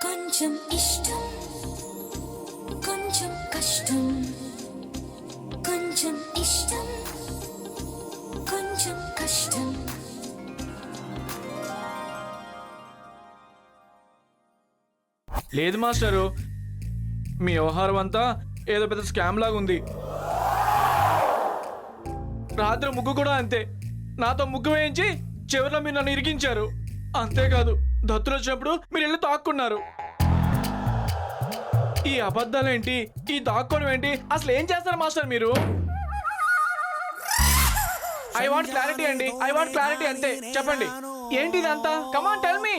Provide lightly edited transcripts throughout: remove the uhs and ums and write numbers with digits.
కొంచెం ఇష్టం కొంచెం కష్టం కొంచెం ఇష్టం కొంచెం కష్టం. లేదు మాస్టరు, మీ వ్యవహారం అంతా ఏదో పెద్ద స్కామ్ లాగా ఉంది. రాత్రి ముగ్గు కూడా అంతే, నాతో ముగ్గు వేయించి చివరిలో మీరు నన్ను ఇరికించారు. అంతేకాదు, దత్తులు వచ్చినప్పుడు మీరు వెళ్ళి తాక్కున్నారు. ఈ అబద్ధాలేంటి, ఈ దాక్కోవడం ఏంటి, అసలు ఏం చేస్తారు మాస్టర్ మీరు? ఐ వాంట్ క్లారిటీ అండి, ఐ వాంట్ క్లారిటీ, అంతే. చెప్పండి ఏంటి ఇదంతా? Come on tell me.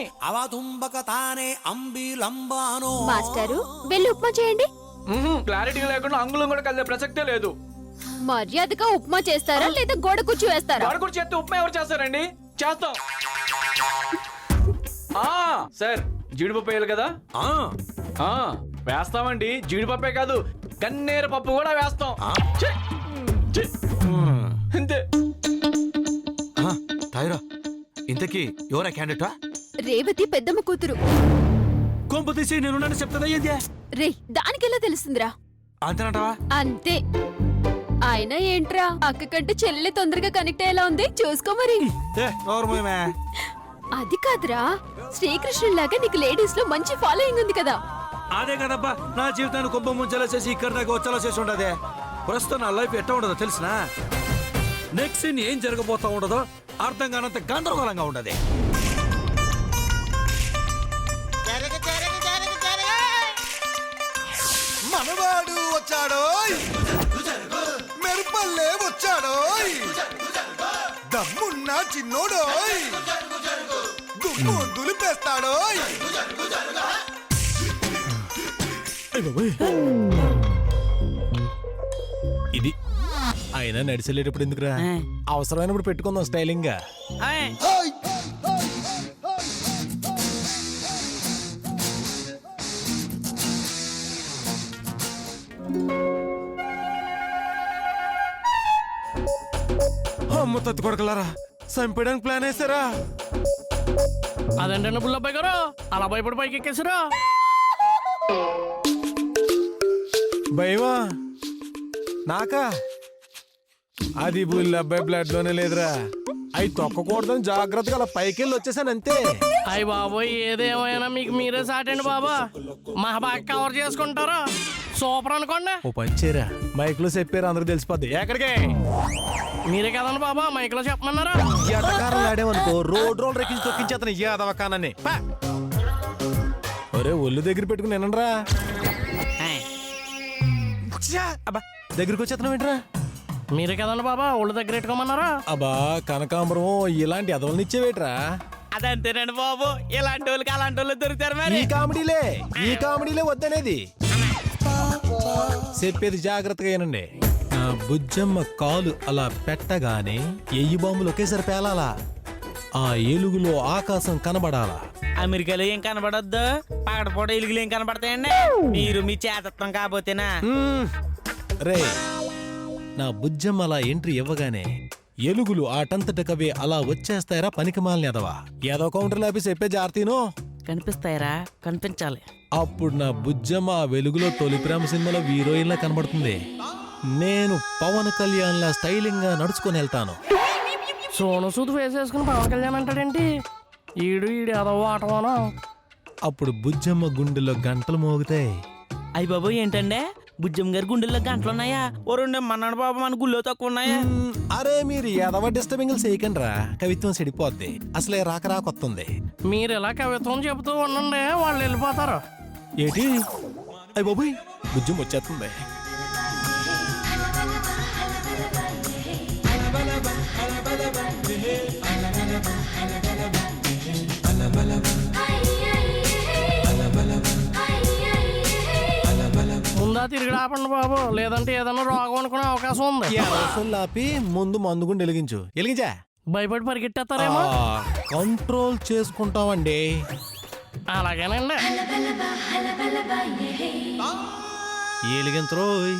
మాస్టారు వెళ్ళి ఉప్మా చేయండి. క్లారిటీ లేకుండా అంగుళం కూడా కలిసే ప్రసక్తే లేదు. మర్యాదగా ఉప్మా చేస్తారా లేదా గోడ కుర్చీ వేస్తారా? గోడ కుర్చీ చేస్తే ఉప్మా ఎవరు చేస్తారండి? చేస్తాం. సార్, జీడిపప్పు వేయాలి కదా? వేస్తామండి. జీడిపప్పే కాదు, గన్నేరు పప్పు కూడా వేస్తాం. అంతే. ఇంతకీ ఎవరా క్యాండిడేటా? రేవతి పెద్దమ్మ కూతురు. కొంప తీసి నేను చెప్తాదా? రే, దానికెలా తెలుస్తుందిరా? అంతేనంటావా? అంతే. ఆయన ఏంట్రా, అక్క కంటే చెల్లె తొందరగా కనెక్ట్ అయ్యేలా ఉంది, చూసుకో మరి. అది కాదురా, శ్రీకృష్ణులాగా నీకు లేడీస్ లో మంచి ఫాలోయింగ్ ఉంది కదా. అదే కదబ్బా, నా జీవితాన్ని కుంభ ముంచేలా చేసి ఇక్కడ దాకా వచ్చేలా చేసి ఉండదే. ప్రస్తుతం నా లైఫ్ ఎట్లా ఉండదో తెలిసినా? నెక్స్ట్ సీన్ ఏం జరగబోతా ఉండదో అర్థం కానంత గందరగోళంగా ఉండదు. మనవాడు వచ్చాడో, మెరుపల్లే వచ్చాడో, దమ్మున్న చిన్నోడో, దుమ్ము దులిపేస్తాడో. ఇది ఆయన నడిచెళ్ళేటప్పుడు ఎందుకురా, అవసరమైనప్పుడు పెట్టుకుందాం స్టైలింగ్ గా. అమ్మ తత్తు కొడకలారా, చంపేయడానికి ప్లాన్ వేసారా? అదేంటండి బుల్లబ్బాయి గారు, అలా భయపడి పైకి ఎక్కేసారా? భయమా నాకా? అది బుల్లబ్బాయి బ్లడ్ లోనే లేదురా. అవి తొక్కకూడదని జాగ్రత్తగా అలా పైకెళ్ళి వచ్చేసాను అంతే. అయ్య బాబోయ్, ఏదేమైనా మీకు మీరే సాటండి బాబా. మా బాగా కవర్ చేసుకుంటారా? సూపర్ అనుకోండి. ఓ పంచేరా, మైక్ లో చెప్పారు, అందరూ తెలిసిపోద్ది. ఎక్కడికి? మీరే కదండి బాబా మైక్ లో చెప్పమన్నారా? ఎటకారం ఆడేవనుకో రోడ్ రోల్ రెక్కించి తొక్కించేతను యాదవకానని. ఒరే, ఒళ్ళు దగ్గర పెట్టుకుని వినండిరా. దగ్గరికి వచ్చేతనం ఏంట్రా? మీరే కదండి బాబా ఒళ్ళు దగ్గర పెట్టుకోమన్నారా? అబ్బా కనకాంబరం, ఇలాంటి అదవల్ని ఇచ్చేవేట్రా? అదంతేనండి బాబు, ఇలాంటి వాళ్ళకి అలాంటి వాళ్ళు దొరుకుతారు మరి. ఈ కామెడీలే వద్దనేది. చెప్పేది జాగ్రత్తగా ఏనండి. నా బుజ్జమ్మ కాలు అలా పెట్టగానే ఎయ్యి బాంబులు ఒకేసారి పేలాలా, ఆ ఏలుగులో ఆకాశం కనబడాలా. అమెరికాలో ఏం కనబడొద్దు, పగడపూట ఎలుగులు ఏం కనబడతాయండి? మీరు మీ చేతత్వం కాబోతేనా? రే, నా బుజ్జమ్మ అలా ఎంట్రీ ఇవ్వగానే ఎలుగులు ఆటంతటకవే అలా వచ్చేస్తాయరా పనికిమాలిన ఎదవా. ఏదో కౌంటర్ లాపి చెప్పే జాగ్రత్తను. కనిపిస్తాయరా? కనిపించాలి. అప్పుడు నా బుజ్జమ్మ ఆ వెలుగులో తొలి ప్రేమ సినిమాలో హీరోయిన్ లా కనబడుతుంది. నేను పవన్ కళ్యాణ్ లా స్టైలింగ్ గా నడుచుకొని వెళ్తాను. సోను సూద్ వేసేసుకుని పవన్ కళ్యాణ్ అంటాడేంటి? ఈడు ఏదో ఆటమానో. అప్పుడు బుజ్జమ్మ గుండెల్లో గంటలు మోగుతాయి. అయ్య బాబు, ఏంటంటే బుజ్జమ్మ గారి గుండెల్లో గంటలున్నాయా? ఓ రెండు మన్నాడు బాబు, మన గుళ్ళో తక్కువ ఉన్నాయా? అరే, మీరు ఎదవ డిస్టర్బింగ్ చేయకండి రా, కవిత్వం చెడిపోద్ది. అసలే రాకొత్తుంది. మీరు ఇలా కవిత్వం చెబుతూ ఉండండి, వాళ్ళు వెళ్ళిపోతారు. ఏటి? అయ్య బాబోయ్, బుజ్జమ్మ వచ్చేస్తుంది. ముందా తిరిగి ఆపండి బాబు, లేదంటే ఏదైనా రోగం అనుకునే అవకాశం ఉంది. ఆపి ముందు మందుగుండి వెలిగించా. భయపడి పరిగెట్టేస్తారేమో. కంట్రోల్ చేసుకుంటామండి. అలాగేనండి. ఎలిగించరోయ్.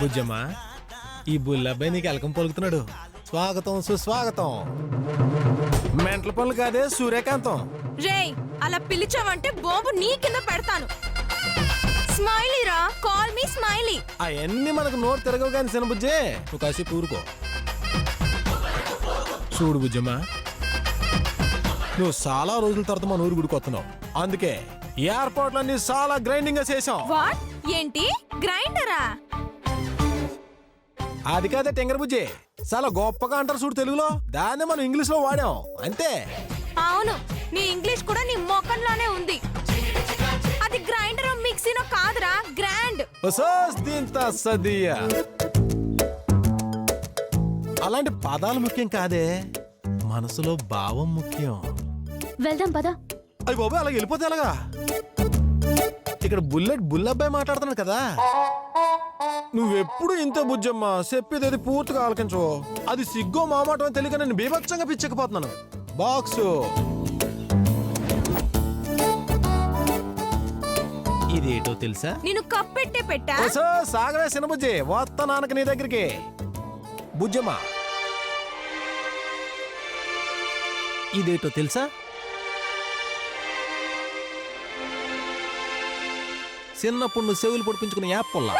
బుజ్జమ్మా, ఈ బుల్లబ్బాయి నీకు ఎలకం పలుకుతున్నాడు. స్వాగతం సుస్వాగతం. మెంటల పనులు కాదే, సూర్యకాంతం. రేయ్ అలా పిలిచావంటే బాంబు నీ కింద పెడతాను. స్మైలీ రా, కాల్ మీ స్మైలీ. అవన్నీ మనకు నోరు తిరగవు కానీ సినబుజ్జే, నువ్వు కాసేపు ఊరుకో. చూడు బుజ్జమ్మా, నువ్వు చాలా రోజుల తర్వాత మన ఊరు గుడికి వస్తున్నావు. అందుకే ఏర్పాట్లన్నీ చాలా గ్రైండింగ్ గా చేసాం. వాట్? ఏంటి గ్రైండరా? అది కాదే టెంగర్ బుజ్జి, చాలా గొప్పగా అంటారు చూడు తెలుగులో, దాన్ని మనం ఇంగ్లీష్ లో వాడాం అంతే. అవును, నీ ఇంగ్లీష్ కూడా నీ మొఖంలోనే ఉంది. అది గ్రైండర్ మిక్సీనో కాదురా, గ్రాండ్. అలాంటి పదాలు ముఖ్యం కాదే, మనసులో భావం ముఖ్యం. వెళ్దాం పదా. అయ్యి బాబు, అలా వెళ్ళిపోతే ఎలాగా? ఇక్కడ బుల్లబ్బాయి మాట్లాడుతున్నాడు కదా. నువ్వెప్పుడు ఇంత బుజ్జమ్మా, చెప్పేది పూర్తిగా ఆలకించవు. అది సిగ్గో మామాటం అని తెలియక నేను బీభత్సంగా పిచ్చకపోతున్నాను. బాక్సు ఇదేటో తెలుసా? నేను కప్పెట్టే పెట్టా. సాగవే సినబుజ్జి, వస్తా నాన్నకి నీ దగ్గరికి. బుజ్జమ్మా, ఇదేటో తెలుసా? చిన్నప్పుడు నువ్వు చెవులు పొడిపించుకునే యాప్ పొల్ల.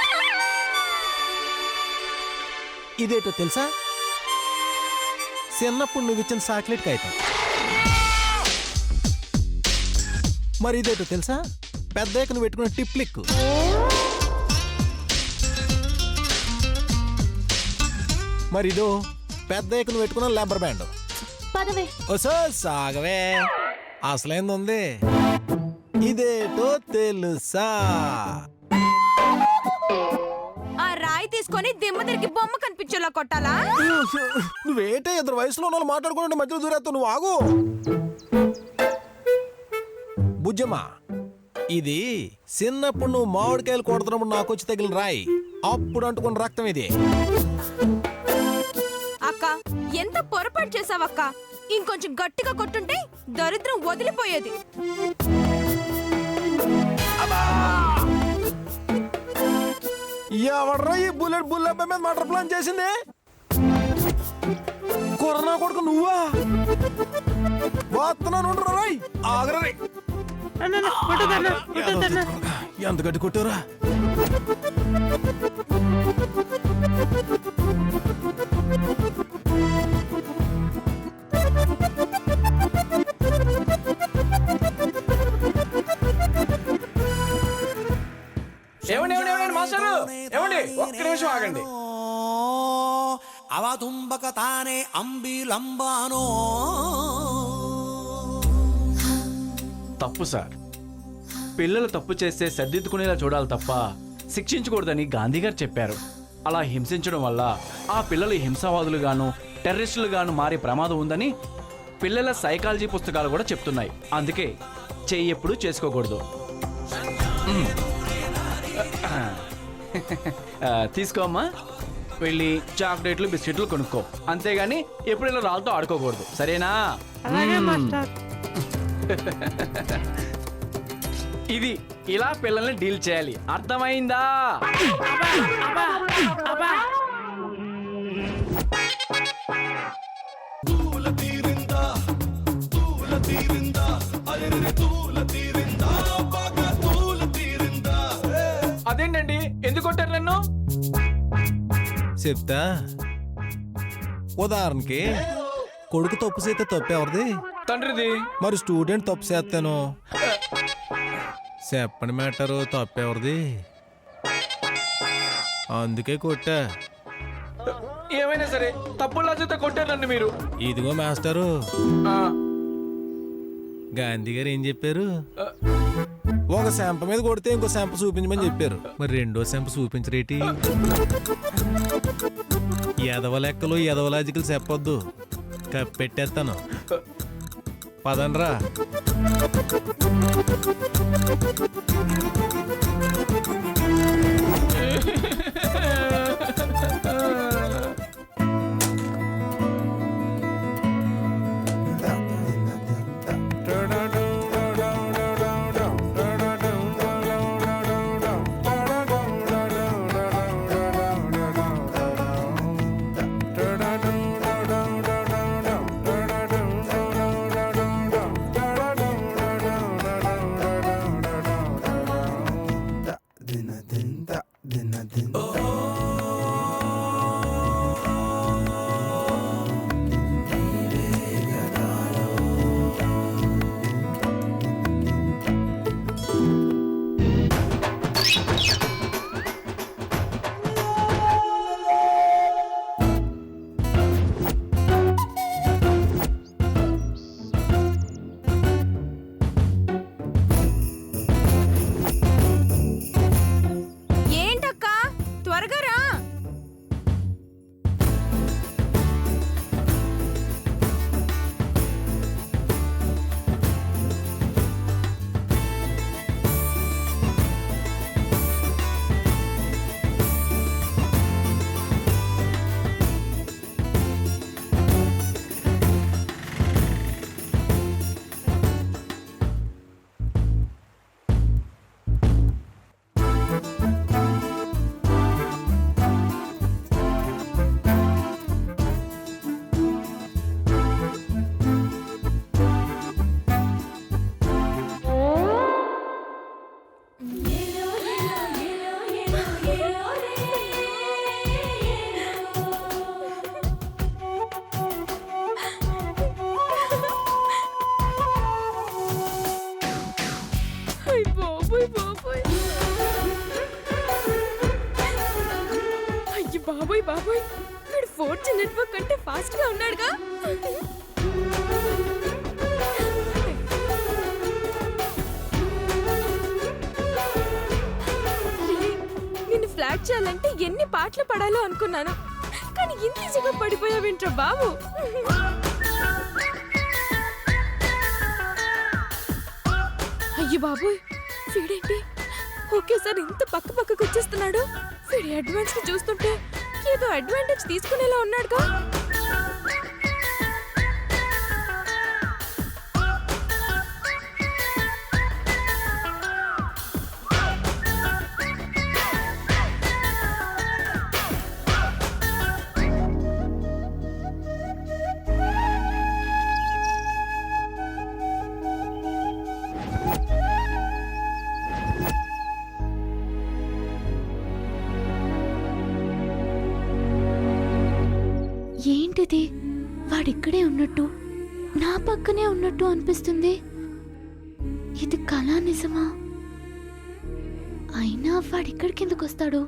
ఇదేటో తెలుసా? చిన్నప్పుడు నువ్వు ఇచ్చిన చాక్లెట్ కాగితం. మరి ఇదేటో తెలుసా? పెద్దయ్యకు నువ్వు పెట్టుకున్న టిప్లిక్. మరి ఇదో పెద్దయ్యకు నువ్వు పెట్టుకున్న లెబ్బర్ బ్యాండ్. పదవే. ఓసో సాగవే, అసలైంది. ఇదేటో తెలుసా? ఆ రాయి తీసుకొని దిమ్మ తిరిగి బొమ్మ కనిపించేలా కొట్టాలా? నువ్వేంటే ఇద్దరు వయసులో ఉన్న వాళ్ళు మాట్లాడుకుంటే మధ్యలో దూరేస్తావు. నువ్వు ఆగు బుజ్జమ్మా. ఇది చిన్నప్పుడు నువ్వు మామిడికాయలు కొడుతున్నప్పుడు నాకు వచ్చి తగిలిన రాయి, అప్పుడు అంటుకున్న రక్తం ఇది. అక్క, ఎంత పొరపాటు చేసావక్క. ఇంకొంచెం గట్టిగా కొట్టుంటే దరిద్రం వదిలిపోయేది. ఎవడ్రా ఈ బుల్లబ్బాయి మీద మటర్ ప్లాన్ చేసింది? కొరనా కొడుకు నువ్వా? వస్తున్నాను రాయ్, ఆగరా. ఎంత గట్టి కొట్టారా? ఏమండి మాస్టారు, ఏమండి ఒక్క నిమిషం ఆగండి. అవతుంబక తానే అంబిలంబానో. తప్పు సార్, పిల్లలు తప్పు చేస్తే సర్దిద్దుకునేలా చూడాలి తప్ప శిక్షించకూడదని గాంధీ గారు చెప్పారు. అలా హింసించడం వల్ల ఆ పిల్లలు హింసావాదులుగాను టెర్రరిస్టులుగాను మారే ప్రమాదం ఉందని పిల్లల సైకాలజీ పుస్తకాలు కూడా చెప్తున్నాయి. అందుకే చెయ్యి ఎప్పుడు చేసుకోకూడదు. తీసుకోమ్మా, వెళ్ళి చాక్లెట్లు బిస్కెట్లు కొనుక్కో. అంతేగాని ఎప్పుడు ఇలా రాళ్ళతో ఆడుకోకూడదు, సరేనా? ఇది ఇలా పిల్లల్ని డీల్ చేయాలి, అర్థమైందా? అదేంటండి, ఎందుకు కొట్టారు నన్ను? చెప్తా. ఉదాహరణకి కొడుకు తప్పు చేస్తే తప్పు ఎవరిది? తండ్రిది. మరి స్టూడెంట్ తప్పు చేస్తాను చెప్పండి మ్యాటరు, తప్పు ఎవరిది? అందుకే కొట్టా. ఏమైనా సరే తప్పులా చేస్తే కొట్టారు నన్ను మీరు. ఇదిగో మాస్టరు, గాంధీ గారు ఏం చెప్పారు? ఒక శంప మీద కొడితే ఇంకో శంప చూపించమని చెప్పారు. మరి రెండో శంప చూపించరేటి? ఎదవ లెక్కలు ఎదవ లాజికలు చెప్పొద్దు, కప్పెట్టేస్తాను. పదండ్రా. ఏంటక్క త్వరగా రా. బాబోయ్ బాబోయ్, అయ్యి బాబోయ్ బాబోయ్, వీడు 4G నెట్వర్క్ కంటే ఫాస్ట్ గా ఉన్నాడుగా. నిన్ను ఫ్లాట్ చేయాలంటే ఎన్ని పాటలు పడాలో అనుకున్నాను, కానీ ఇంత ఈజీగా పడిపోయావేంట్రా బాబు. అయ్యి బాబోయ్, వీడేంటి ఒకేసారి ఇంత పక్క పక్కకు వచ్చేస్తున్నాడు. వీడి అడ్వాన్స్ ని చూస్తుంటే ఏదో అడ్వాంటేజ్ తీసుకునేలా ఉన్నాడుగా. ఏంటిది, వాడిక్కడే ఉన్నట్టు నా పక్కనే ఉన్నట్టు అనిపిస్తుంది. ఇది కళా నిజమా? అయినా వాడిక్కడికి ఎందుకు వస్తాడు?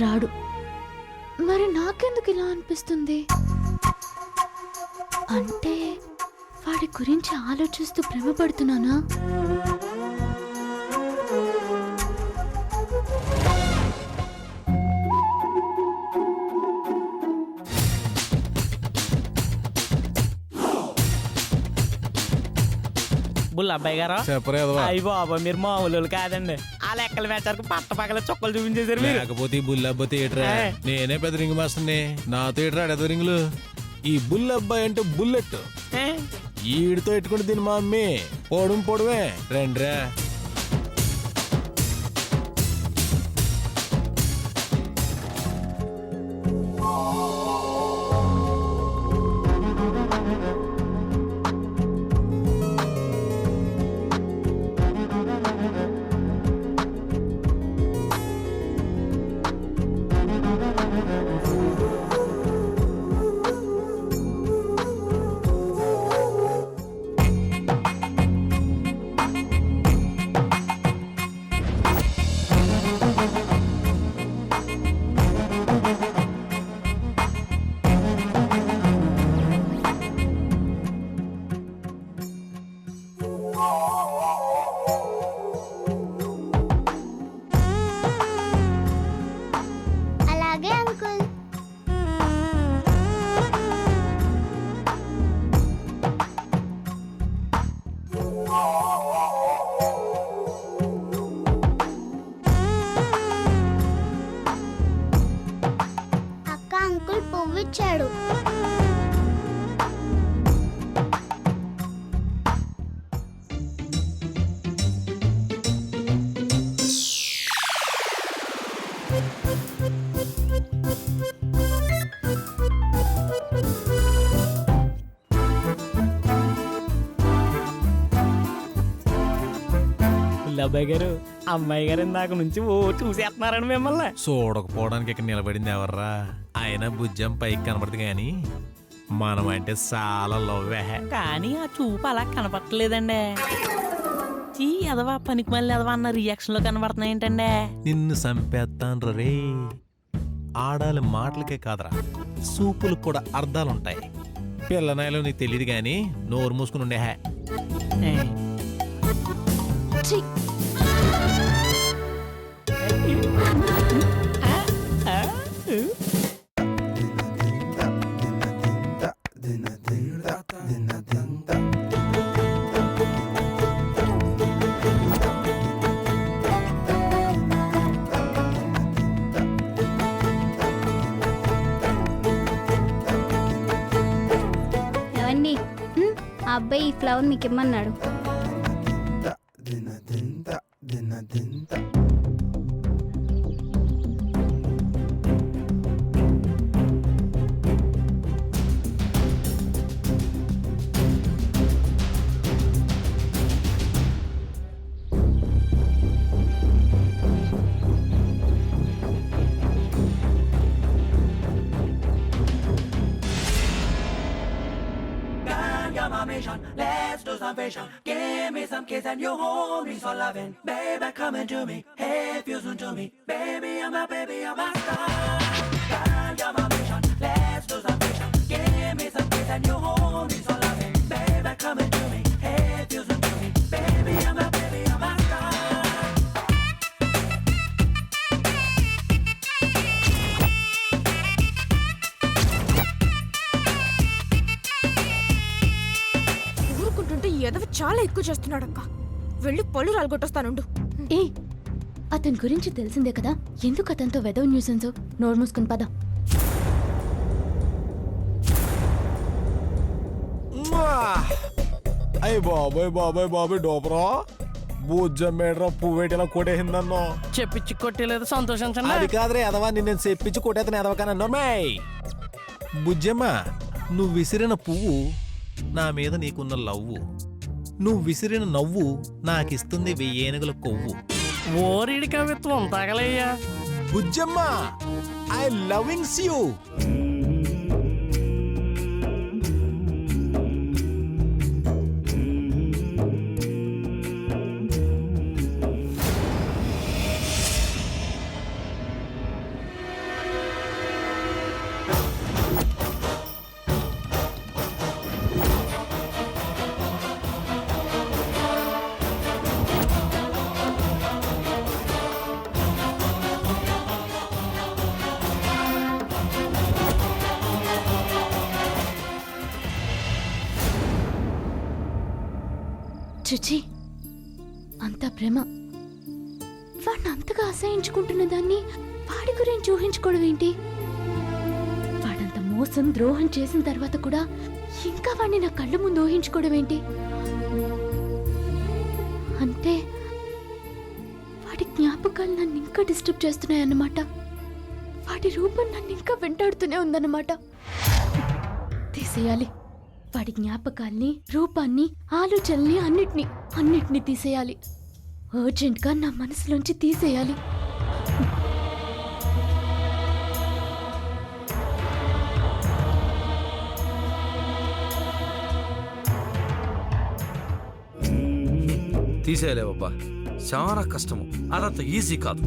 రాడు. మరి నాకెందుకు ఇలా అనిపిస్తుంది? అంటే వాడి గురించి ఆలోచిస్తూ భ్రమపడుతున్నానా? బుల్ల అబ్బాయి గారు, చెప్పరేదవా అయ్యి బాబా మీరు మామూలు వాళ్ళు కాదండి. ఆ లెక్కలు మేచరకు పట్ట పక్కల చుక్కలు చూపించేశారు మీరు. లేకపోతే ఈ బుల్లబ్బ థియేటరా? నేనే పెద్ద రింగ్ మాస్టర్ని. నా థియేటర్ ఆడేదో రింగులు. ఈ బుల్లబ్బాయి అంటే బుల్లెట్. ఈడితో ఎట్టుకుంటే దీని మా అమ్మి పొడవే రండ్రా. పువ్విచ్చాడు. బుల్లబ్బాయి గారు అమ్మాయి గారు ఇందాక నుంచి ఓ చూసేస్తున్నారండి మిమ్మల్ని. చూడకపోవడానికి ఇక్కడ నిలబడింది ఎవర్రా? ఆయన భుజం పైకి కనబడదు కానీ మనం అంటే చాలా లవ్వే. కానీ ఆ చూపు అలా కనపడలేదండి. చీ ఎదవా పనికి మళ్ళీ ఎదవా అన్న రియాక్షన్ లో కనబడుతున్నాయి ఏంటండి? నిన్ను చంపేస్తాను రే. ఆడాలి మాటలకే కాదురా, సూపులకు కూడా అర్థాలుంటాయి. పిల్లనాయలో నీకు తెలియదు కానీ నోరు మూసుకుని ఉండే. ఛీ, ఏవండి ఆ అబ్బాయి ఈ ఫ్లవర్ మీకు ఇమ్మన్నాడు. Let's do some fashion. Give me some kiss and you hold me so loving. Baby, come into me. Hey, fusion to me. Baby, I'm a star. Girl, you're my mission. Let's do some fashion. Give me some kiss and you hold me so loving. Baby, come into me. Hey, fusion to me. Baby, I'm a star. ఊరుకుంటుంటే ఈ ఎదవ చాలా ఎక్కువ చేస్తున్నాడు అక్క. వెళ్ళి పళ్ళు రాలగొట్టొస్తానుండు. ఏ అతని గురించి తెలిసిందే కదా, ఎందుకు అతనితో వెదవ్ న్యూసెన్స్? నోరు మూసుకుని పద. అయ్యి బాబాయ్ బాబాయ్ బాబాయ్ డోపరా భుజం మేడరా పువ్వేటిలా కొట్టేసిందన్నో. చెప్పించి కొట్టేలేదు సంతోషించండి. అది కాదురే ఎదవా, నేను చెప్పించి కొట్టేతను ఎదవకానన్నోర్మై. బుజ్జమ్మా, నువ్వు విసిరిన పువ్వు నా మీద నీకున్న లవ్వు, నువ్వు విసిరిన నవ్వు నాకిస్తుంది 1000 ఏనుగుల కొవ్వు. ఓరిడి కవిత్వం తగలయ్యా. బుజ్జమ్మా, ఐ లవింగ్స్ యూ. చిచి, అంత ప్రేమ, వాడిని అంతగా అసహించుకుంటున్న దాన్ని వాడి గురించి ఊహించుకోవడం ఏంటి? వాడంత మోసం ద్రోహం చేసిన తర్వాత కూడా ఇంకా వాడిని నా కళ్ళ ముందు ఊహించుకోవడం ఏంటి? అంటే వాడి జ్ఞాపకాలు నన్ను ఇంకా డిస్టర్బ్ చేస్తున్నాయన్నమాట. వాడి రూపం నన్ను ఇంకా వెంటాడుతూనే ఉందన్నమాట. తీసేయాలి వాడి జ్ఞాపకాల్ని, రూపాన్ని, ఆలోచనల్ని, అన్నిటినీ తీసేయాలి. అర్జెంట్గా నా మనసులోంచి తీసేయాలి. తీసేయలేవబ్బా, చాలా కష్టము. అదంత ఈజీ కాదు.